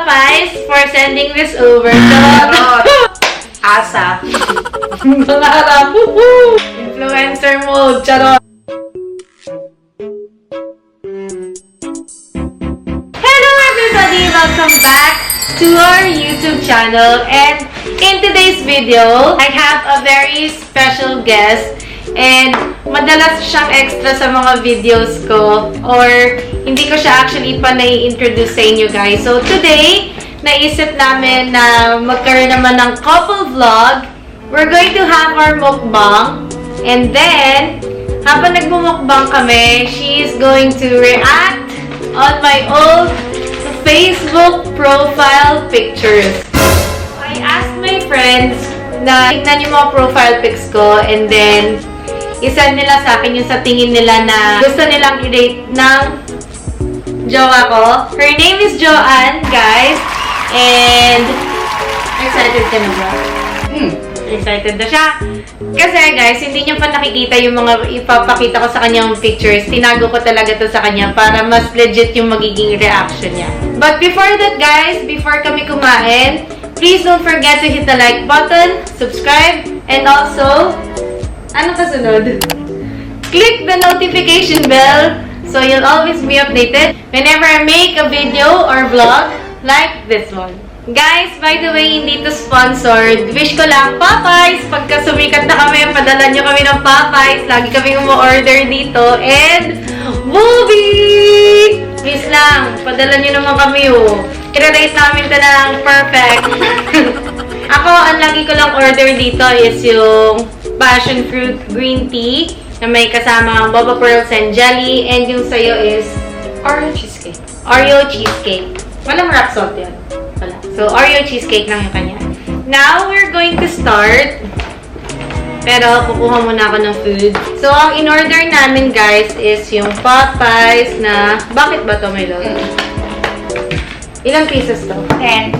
Popeyes for sending this over. Asa. Mga harap. Woohoo! Influencer mode. Charot. Hello everybody! Welcome back to our YouTube channel. And in today's video, I have a very special guest. And madalas siyang extra sa mga videos ko. Or hindi ko siya actually pa nai-introduce sa inyo guys. So today, naisip namin na magkaroon naman ng couple vlog. We're going to have our mukbang. And then, habang nagmumukbang kami, she's going to react on my old Facebook profile pictures. I asked my friends na tignan yung mga profile pics ko and then isend nila sa akin yung sa tingin nila na gusto nilang i-rate ng jowa ko. Her name is Joanne, guys. And excited ka na ba? Excited na siya. Kasi guys, hindi niyo pa nakikita yung mga ipapakita ko sa kanyang pictures. Tinago ko talaga to sa kanya para mas legit yung magiging reaction niya. But before that guys, before kami kumain, please don't forget to hit the like button, subscribe, and also, ano kasunod? Click the notification bell so you'll always be updated whenever I make a video or vlog like this one. Guys, by the way, hindi to sponsored. Wish ko lang, Popeyes! Pagka sumikat na kami, padala nyo kami ng Popeyes. Lagi kami umu-order dito. And, movie! Please lang, padala nyo naman kami, oh. I-rate namin ito ng perfect. Ako, ang lagi ko lang order dito is yung passion fruit green tea na may kasama boba pearls and jelly. And yung sayo is Oreo cheesecake. Oreo cheesecake. Walang rock salt yan. Wala. So, Oreo cheesecake lang yung kanya. Now, we're going to start. Pero, kukuha muna ako ng food. So, ang in-order namin, guys, is yung Popeyes na... Bakit ba to may logo? Ilang pieces to? 10.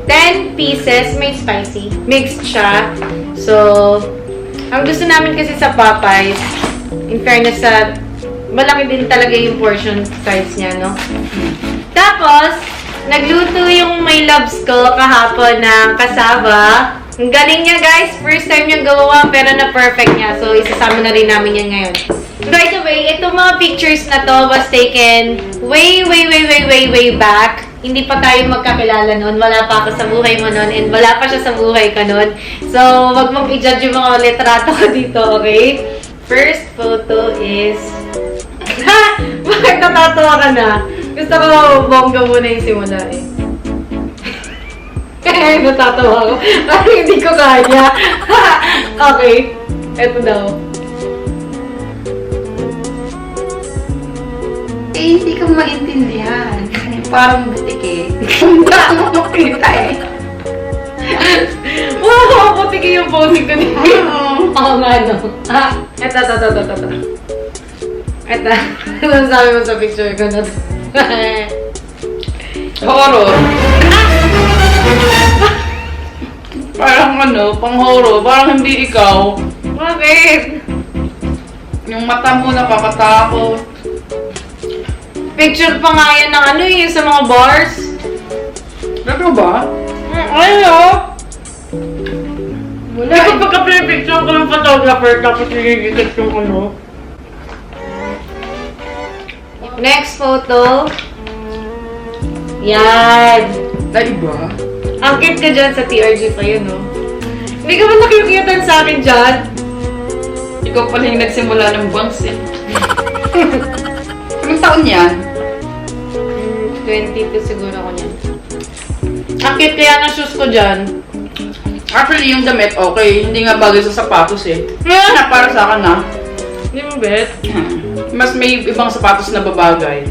10 pieces. May spicy. Mixed siya. So, ang gusto namin kasi sa Popeyes, in fairness sa... Malaki din talaga yung portion size niya, no? Tapos, nagluto yung my loves ko kahapon ng cassava. Ang galing niya guys. First time niyang gawa pero na-perfect niya. So, isasama na rin namin yan ngayon. By the way, itong mga pictures na to was taken way back. Hindi pa tayo magkakilala noon. Wala pa ako sa buhay mo noon and wala pa siya sa buhay ka noon. So, wag mong i-judge yung mga litrato ko dito, okay? First photo is... Ha! Bakit natatawa ka na? Gusto ko bongga muna yung simula eh. Natatawa ko. Parang hindi ko kaya. Okay. Eto daw. Eh, hindi ko maintindihan. Parang butik eh. Hindi ako makita eh. Wow! Putik yung posing ko dito. Oo nga no. Eto. Eto. Ano sabi mo sa picture ko na to? Horror. Parang ano, pang horror. Parang hindi ikaw. Bakit? Yung mata mo nakakatakot. Picture pa nga yan ng ano yung sa mga bars. Ano ba? Ano? Wala. Hindi ko pagka-picture ko ng photographer tapos nagigigit yung ano. Next photo. Yan. Na iba? Ang cute ka dyan sa TRG pa yun, no? Hindi ka ba nakikitan sa akin dyan? Ikaw pala yung nagsimula ng bangs eh. Anong taon yan? 22 siguro ako niyan. Ang cute kaya ng shoes ko dyan. Actually, yung damit okay. Hindi nga bagay sa sapatos eh. Na para sa akin na. Hindi mo bet? Mas may ibang sapatos na babagay.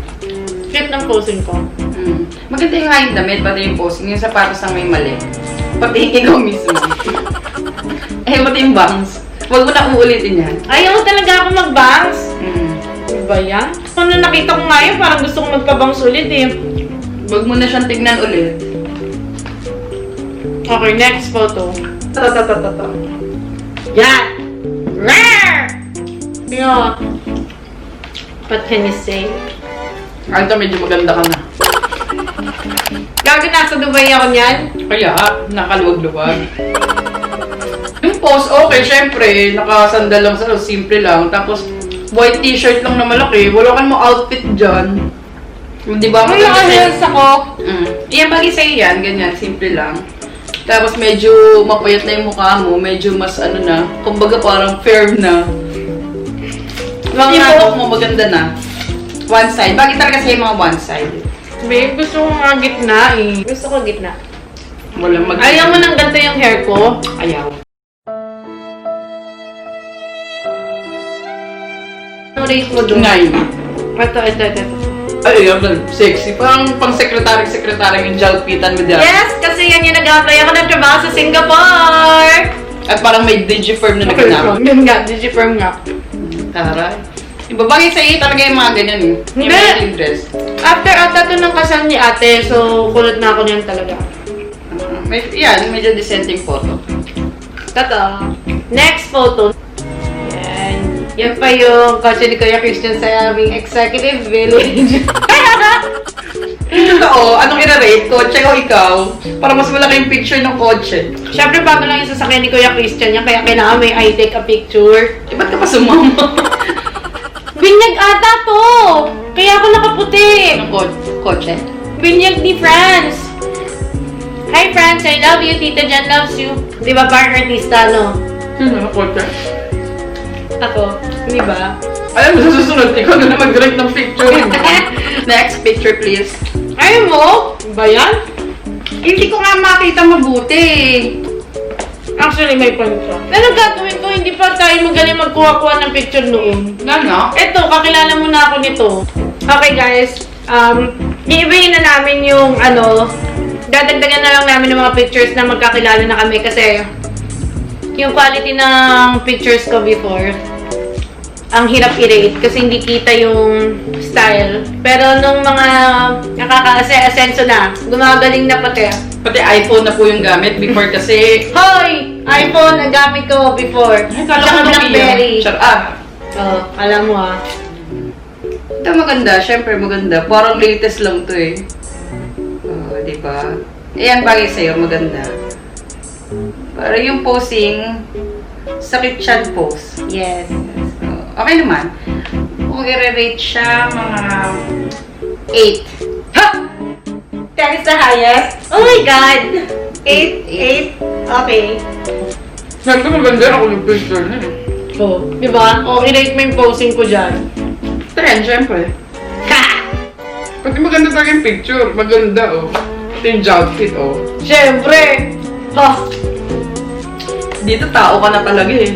Cute ng posing ko. Maganda yung nga yung damit, pati yung posing. Yung sapatos ang may mali. Pati ikaw mismo. Pati yung bangs. Huwag mo na uulitin yan. Ayaw talaga ako mag-bangs. Ano ba yan? Ano nakita ko nga yun, parang gusto ko magpa-bangs ulit eh. Huwag mo na siyang tignan ulit. Okay, next photo. Yan! Rare! Yeah. What can you say? Alta, medyo maganda ka na. Gago, nasa Dubai ako niyan. Kaya, nakaluwag-luwag. Yung pose, okay, syempre, nakasandal lang sa simple lang. Tapos, white t-shirt lang na malaki. Wala kang mo outfit dyan. Di ba? May naka-heels ako. Yan, bagay sa'yo yan. Ganyan, simple lang. Tapos, medyo mapayat na yung mukha mo. Medyo mas ano na. Kumbaga, parang firm na. Yung buhok mo, maganda na. One side. Bagay talaga sa'yo mga one side. Babe, gusto ko nga gitna eh. Gusto ko gitna. Walang mag- Ayaw mo nang ganito yung hair ko? Ayaw. Ano rate mo doon? 9. Ito. Ay, yan, sexy. Parang pang sekretary yung jalpitan mo dyan. Yes, kasi yan yung nag-apply ako ng trabaho sa Singapore! At parang may digifirm na naganap. Yun nga, digifirm nga. Taray. Iba bagay sa iyo talaga yung mga ganyan eh. Yung Hindi. wedding dress. After ata to ng kasal ni ate, so kulot na ako niyan talaga. Yan, medyo dissenting photo. Tato. Next photo. Yan. Yan pa yung kotse ni Kuya Christian sa aming executive village. Totoo, anong i-rate? Kotse o ikaw? Para mas malaki yung picture ng kotse. Siyempre, bago lang yung sasakyan ni Kuya Christian yan, kaya kailangan may I take a picture. Eh, ba't ka pa sumama? Binyag ata to! Kaya ako nakaputi! Anong kotse? Binyag ni Franz! Hi Franz, I love you. Tita Jan loves you. Di ba parang artista, no? Anong kotse? Ako. Di ba? Alam mo, sa susunod, ikaw na mag-direct ng picture. Next picture, please. Ayaw mo? Ba yan? Hindi ko nga makita mabuti. Actually, may point ka. Anong gagawin ko? Hindi pa tayo magaling magkuha-kuha ng picture noon. Ano? Eto, kakilala mo na ako nito. Okay guys, iibahin na namin yung dadagdagan na lang namin ng mga pictures na magkakilala na kami kasi yung quality ng pictures ko before, ang hirap i-rate kasi hindi kita yung style. Pero nung mga nakaka-asenso na, gumagaling na pati. Pati iPhone na po yung gamit before kasi... Hoy! iPhone na gamit ko before. Tsaka Blackberry. Oh, alam mo ah. Ito maganda, syempre maganda. Parang latest lang to eh. Oh, di ba? Ayan, bagay sa'yo, maganda. Parang yung posing, sakit chan pose. Yes. Oh, okay naman. Kung i-rate siya, mga 8. Ha! That is the highest? Oh my God! 8? Okay. Siyempre maganda ako yung picture na eh. Oh, di ba? Oh, i-rate mo yung posing ko dyan. 10, syempre. Ha! Pati maganda talaga yung picture. Maganda oh. Pati yung outfit oh. Siyempre! Ha! Dito tao ka na talaga eh.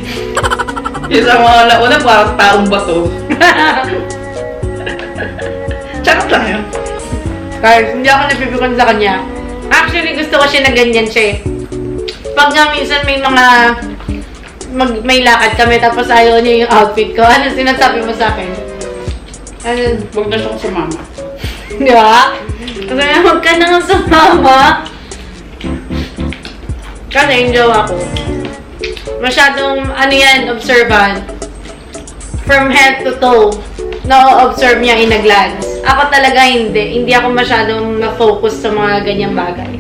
Yung sa mga nauna, parang taong bato. Charot lang yun. Guys, hindi ako napipikon sa kanya. Actually, gusto ko siya na ganyan siya eh. Pag nga minsan may mga may lakad kami tapos ayaw niya yung outfit ko, ano sinasabi mo sa akin? Ano? Huwag na siyang sumama. Di ba? Kasi huwag ka na nga sumama. Kasi yung jowa ko, masyadong, observant. From head to toe, na-observe niya in a glance. Ako talaga hindi. Hindi ako masyadong na-focus sa mga ganyang bagay.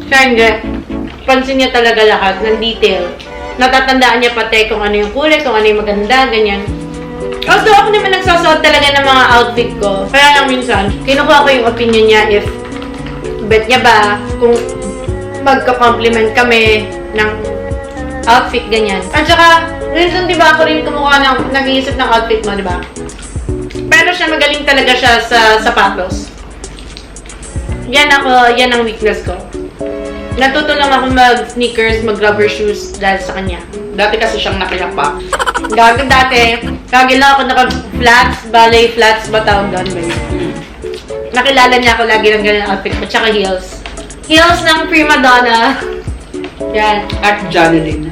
Siya hindi. Pansin niya talaga lahat ng detail. Natatandaan niya pati kung ano yung kulay, kung ano yung maganda, ganyan. Also, ako naman nagsasuot talaga ng mga outfit ko. Kaya lang minsan, kinukuha ko yung opinion niya if bet niya ba kung magka-compliment kami ng outfit, ganyan. At saka, minsan di ba ako rin kumuha ng nag-iisip ng outfit mo, di ba? Pero siya magaling talaga siya sa sapatos. Yan ang weakness ko. Natuto lang ako mag-sneakers, mag-rubber shoes dahil sa kanya. Dati kasi siyang nakiyapak. Gagawin dati, lagi lang ako naka-flats, ballet flats ba tawag doon ba yun? Nakilala niya ako lagi ng ganyan outfit ko, tsaka heels. Heels ng prima donna. Yan. At Janeline.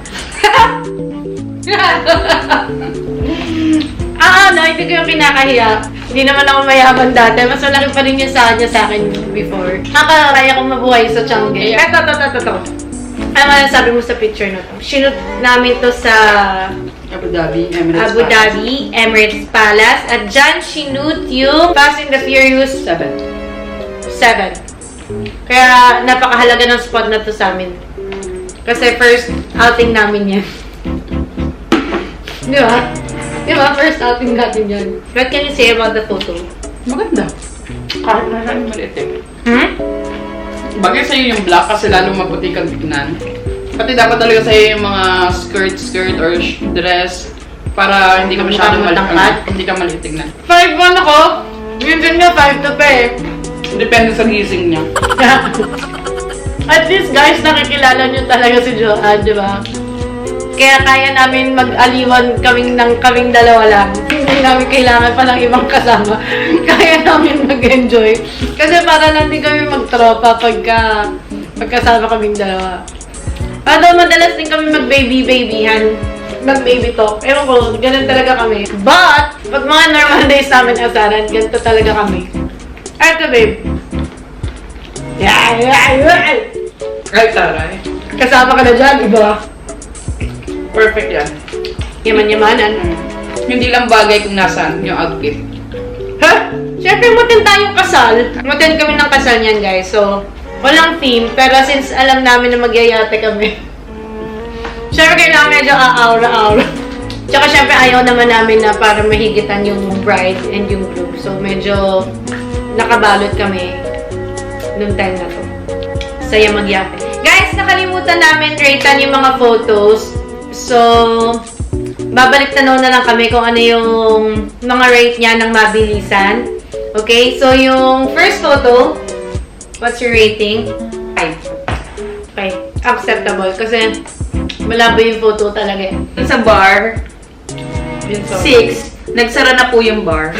Hindi ko yung kinakahiya. Hindi naman ako mayaman dati. Mas malaki pa rin yung sa akin before. Nakakaya kong mabuhay sa Changi. Ito. Ano sabi mo sa picture na to? Shoot namin to sa Abu Dhabi, Emirates Abu Dhabi, Emirates Palace. At dyan, sinut yung Fast and the Furious 7. Kaya napakahalaga ng spot na to sa amin. Kasi first outing namin yan. Di ba? Di ba? First outing natin yan. What can you say about the photo? Maganda. Kahit na saan maliit eh. Bagay sa'yo yung black kasi lalong maputi kang tignan. Pati dapat talaga sa'yo yung mga skirt or dress para hindi ka masyadong Matangkad. hindi ka maliit tignan. 5'1" ako. Minsan nga 5'2" pa eh. Depende sa gising niya. At least guys, nakikilala nyo talaga si Joanne, di ba? Kaya kaya namin mag-aliwan kaming dalawa lang. Hindi namin kailangan pa ng ibang kasama. Kaya namin mag-enjoy. Kasi para lang din kami magtropa pagkasama kaming dalawa. Although madalas din kami mag-baby-babyhan. Mag-baby talk. Ewan ko, ganun talaga kami. But, pag mga normal days namin asaran, ganito talaga kami. Eto babe. Ay, taray. Kasama ka na dyan, iba? Perfect yan. Yaman-yamanan. Hindi lang bagay kung nasaan yung outfit. Ha? Siyempre, mutin tayong kasal. Mutin kami ng kasal niyan, guys. So, walang theme. Pero since alam namin na magyayate kami, siyempre, kailangan medyo aura-aura. Tsaka, siyempre, ayaw naman namin na para mahigitan yung bride and yung group. So, medyo nakabalot kami nung time na to. Saya magyate. Guys, nakalimutan namin ratean yung mga photos. So, babalik tanaw na lang kami kung ano yung mga rate niya ng mabilisan. Okay? So, yung first photo, what's your rating? 5. Okay. Acceptable. Kasi, malabo yung photo talaga eh. Sa bar, Yun, so. 6. Nagsara na po yung bar.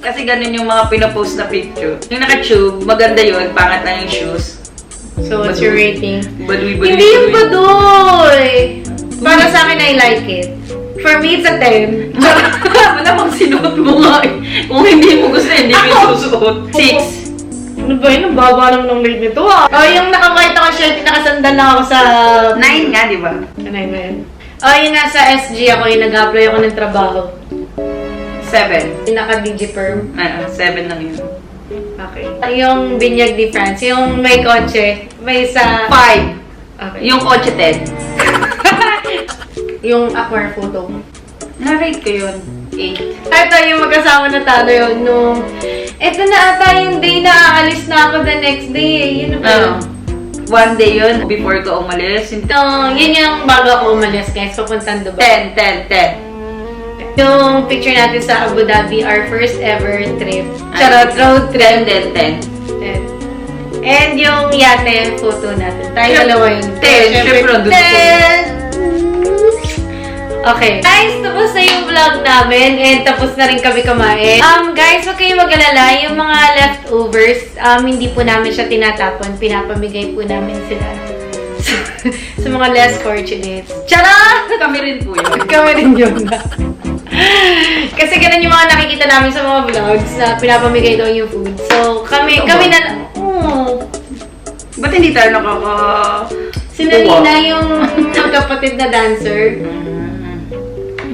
Kasi ganun yung mga pinapost na picture. Yung naka-tube, maganda yun, pangat na yung shoes. So, what's your rating? Baduy-baduy. Hindi yung baduy! Para sa akin, I like it. For me, it's a 10. Wala bang sinuot mo nga eh. Kung hindi mo gusto, hindi mo susuot. 6. Ano ba yun? Ang baba naman ng rate nito ah. Oh, yung naka-white ako shirt, nakasandal lang ako sa... 9 nga, di ba? Ano yun? Oh, yung nasa SG ako, yung nag-apply ako ng trabaho. 7. Yung naka-DigiPerm. 7 lang yun. Okay. Yung Binyag di France, yung may kotse, may sa... 5. Okay. Yung kotse 10. Yung aquar photo. Na-rate ko yun. 8. Ito yung magkasama na tayo yun nung... Ito na ata yung day na aalis na ako the next day eh. Yun na ba? One day yun, before ko umalis. Yun yung bago ako umalis guys, papuntang Dubai. 10. Yung picture natin sa Abu Dhabi, our first ever trip. Charot, road trip. 10. And yung yate photo natin. Tayo dalawa yun. 10. Siyempre, nandun ko. 10! Okay. Guys, tapos na yung vlog namin and tapos na rin kami kumain. Guys, huwag kayong mag-alala. Yung mga leftovers, hindi po namin siya tinatapon. Pinapamigay po namin sila sa mga less fortunate. Charot! Kami rin po yun. Kami rin yun. Kasi ganun yung mga nakikita namin sa mga vlogs na pinapamigay daw yung food. So, kami na... Ba't hindi tayo Sila Nina yung magkapatid na dancer.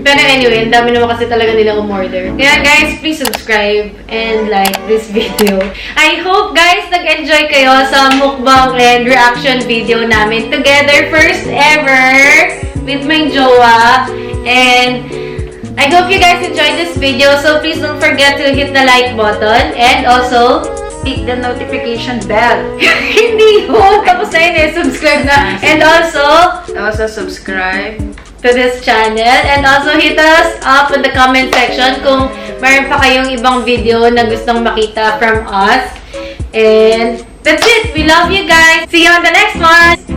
Pero anyway, ang dami naman kasi talaga nila umorder. Kaya guys, please subscribe and like this video. I hope guys, nag-enjoy kayo sa mukbang and reaction video namin together. First ever with my jowa. And I hope you guys enjoyed this video. So please don't forget to hit the like button. And also, hit the notification bell. hindi yun. Tapos na yun eh. Subscribe na. And also, subscribe to this channel. And also, hit us up in the comment section kung mayroon pa kayong ibang video na gustong makita from us. And that's it. We love you guys. See you on the next one.